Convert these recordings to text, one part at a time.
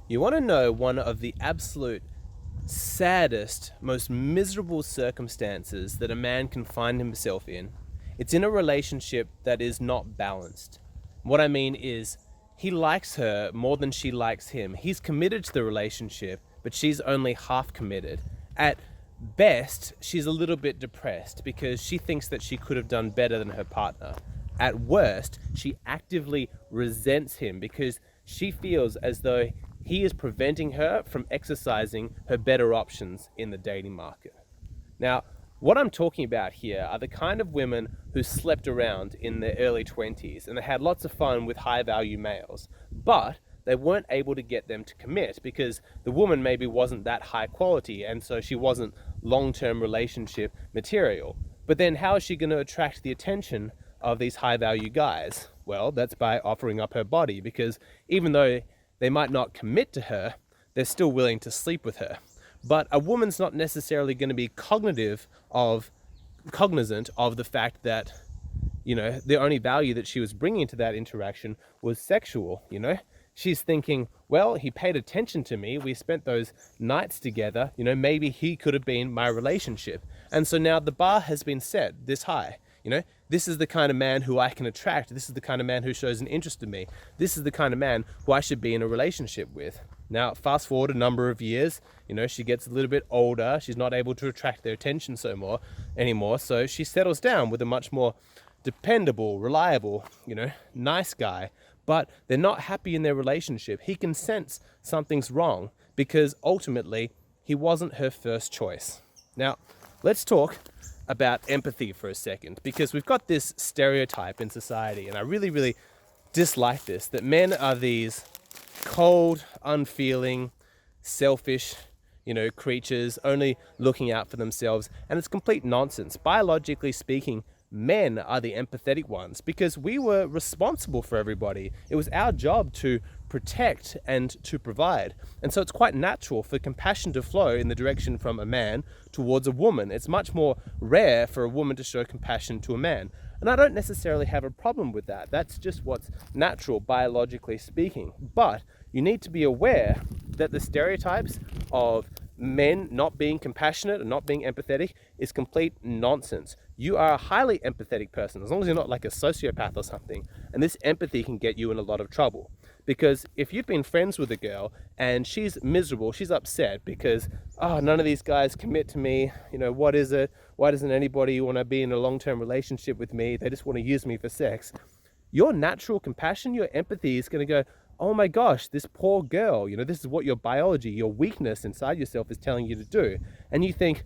You want to know one of the absolute saddest, most miserable circumstances that a man can find himself in? It's in a relationship that is not balanced. What I mean is, he likes her more than she likes him. He's committed to the relationship, but she's only half committed. At best, she's a little bit depressed because she thinks that she could have done better than her partner. At worst, she actively resents him because she feels as though he is preventing her from exercising her better options in the dating market. Now, what I'm talking about here are the kind of women who slept around in their early 20s and they had lots of fun with high value males, but they weren't able to get them to commit because the woman maybe wasn't that high quality and so she wasn't long-term relationship material. But then how is she going to attract the attention of these high value guys? Well, that's by offering up her body, because even though they might not commit to her, they're still willing to sleep with her. But a woman's not necessarily going to be cognizant of the fact that, the only value that she was bringing to that interaction was sexual. She's thinking, well, he paid attention to me, we spent those nights together, maybe he could have been my relationship. And so now the bar has been set this high. This is the kind of man who I can attract. This is the kind of man who shows an interest in me. This is the kind of man who I should be in a relationship with. Now, fast forward a number of years, she gets a little bit older. She's not able to attract their attention anymore. So she settles down with a much more dependable, reliable, nice guy. But they're not happy in their relationship. He can sense something's wrong because ultimately he wasn't her first choice. Now, let's talk about empathy for a second, because we've got this stereotype in society, and I really, really dislike this, that men are these cold, unfeeling, selfish, creatures only looking out for themselves. And it's complete nonsense. Biologically speaking, men are the empathetic ones because we were responsible for everybody. It was our job to protect and to provide. And so it's quite natural for compassion to flow in the direction from a man towards a woman. It's much more rare for a woman to show compassion to a man. And I don't necessarily have a problem with that. That's just what's natural, biologically speaking. But you need to be aware that the stereotypes of men not being compassionate and not being empathetic is complete nonsense. You are a highly empathetic person, as long as you're not like a sociopath or something. And this empathy can get you in a lot of trouble. Because if you've been friends with a girl and she's miserable, she's upset because, none of these guys commit to me. What is it? Why doesn't anybody want to be in a long-term relationship with me? They just want to use me for sex. Your natural compassion, your empathy is going to go, oh my gosh, this poor girl, this is what your biology, your weakness inside yourself is telling you to do. And you think,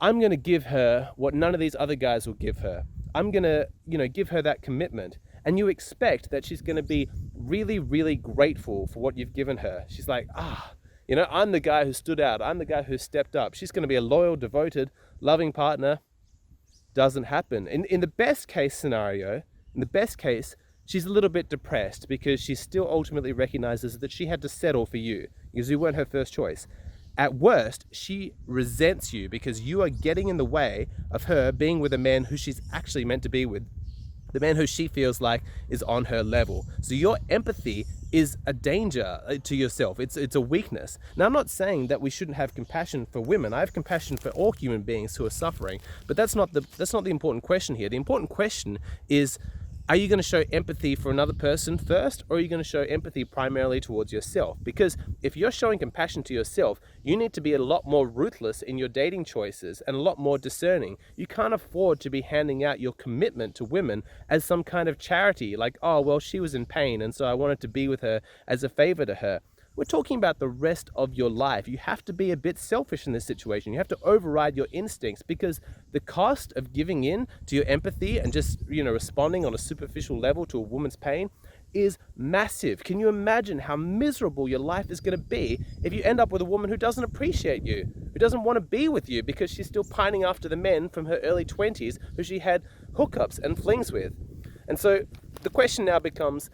I'm going to give her what none of these other guys will give her. I'm going to, give her that commitment. And you expect that she's going to be really, really grateful for what you've given her. She's like, I'm the guy who stood out. I'm the guy who stepped up. She's going to be a loyal, devoted, loving partner. Doesn't happen. In the best case scenario, she's a little bit depressed because she still ultimately recognizes that she had to settle for you because you weren't her first choice. At worst, she resents you because you are getting in the way of her being with a man who she's actually meant to be with, the man who she feels like is on her level. So your empathy is a danger to yourself. It's a weakness. Now, I'm not saying that we shouldn't have compassion for women. I have compassion for all human beings who are suffering, but that's not the important question here. The important question is, are you going to show empathy for another person first, or are you going to show empathy primarily towards yourself? Because if you're showing compassion to yourself, you need to be a lot more ruthless in your dating choices and a lot more discerning. You can't afford to be handing out your commitment to women as some kind of charity, like, oh, well, she was in pain, and so I wanted to be with her as a favor to her. We're talking about the rest of your life. You have to be a bit selfish in this situation. You have to override your instincts, because the cost of giving in to your empathy and just, responding on a superficial level to a woman's pain is massive. Can you imagine how miserable your life is going to be if you end up with a woman who doesn't appreciate you, who doesn't want to be with you because she's still pining after the men from her early 20s who she had hookups and flings with? And so the question now becomes,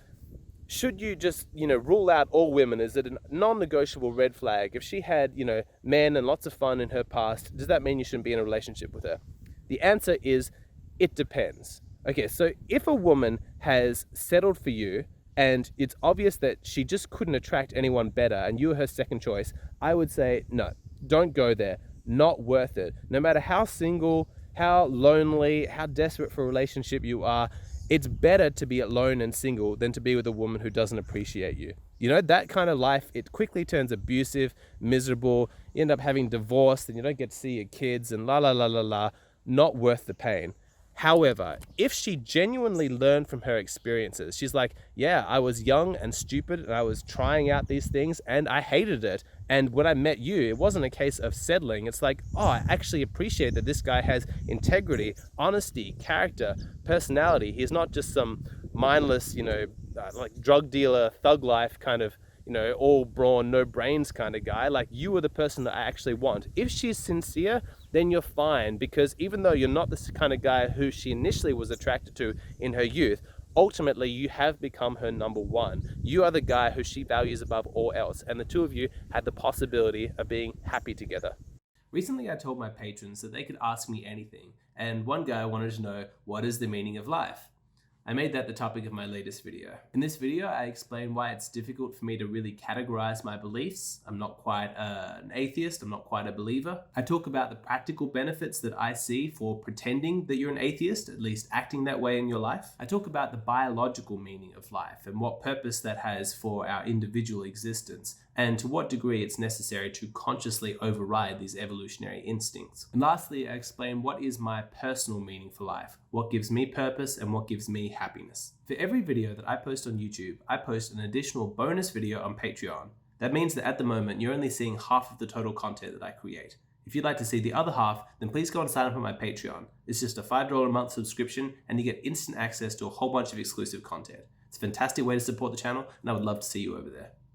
should you just, rule out all women? Is it a non-negotiable red flag? If she had, men and lots of fun in her past, does that mean you shouldn't be in a relationship with her? The answer is, it depends. Okay, so if a woman has settled for you and it's obvious that she just couldn't attract anyone better and you were her second choice, I would say, no, don't go there. Not worth it. No matter how single, how lonely, how desperate for a relationship you are, it's better to be alone and single than to be with a woman who doesn't appreciate you. You know, that kind of life, it quickly turns abusive, miserable. You end up having divorce and you don't get to see your kids and la la la la la. Not worth the pain. However, if she genuinely learned from her experiences, she's like, yeah, I was young and stupid and I was trying out these things and I hated it. And when I met you, it wasn't a case of settling. It's like, oh, I actually appreciate that this guy has integrity, honesty, character, personality. He's not just some mindless, like drug dealer, thug life kind of, all brawn, no brains kind of guy. Like, you are the person that I actually want. If she's sincere, then you're fine, because even though you're not the kind of guy who she initially was attracted to in her youth, ultimately you have become her number one. You are the guy who she values above all else, and the two of you had the possibility of being happy together. Recently, I told my patrons that they could ask me anything, and one guy wanted to know, what is the meaning of life? I made that the topic of my latest video. In this video, I explain why it's difficult for me to really categorize my beliefs. I'm not quite an atheist, I'm not quite a believer. I talk about the practical benefits that I see for pretending that you're an atheist, at least acting that way in your life. I talk about the biological meaning of life and what purpose that has for our individual existence, and to what degree it's necessary to consciously override these evolutionary instincts. And lastly, I explain what is my personal meaning for life, what gives me purpose and what gives me happiness. For every video that I post on YouTube, I post an additional bonus video on Patreon. That means that at the moment, you're only seeing half of the total content that I create. If you'd like to see the other half, then please go and sign up on my Patreon. It's just a $5 a month subscription, and you get instant access to a whole bunch of exclusive content. It's a fantastic way to support the channel, and I would love to see you over there.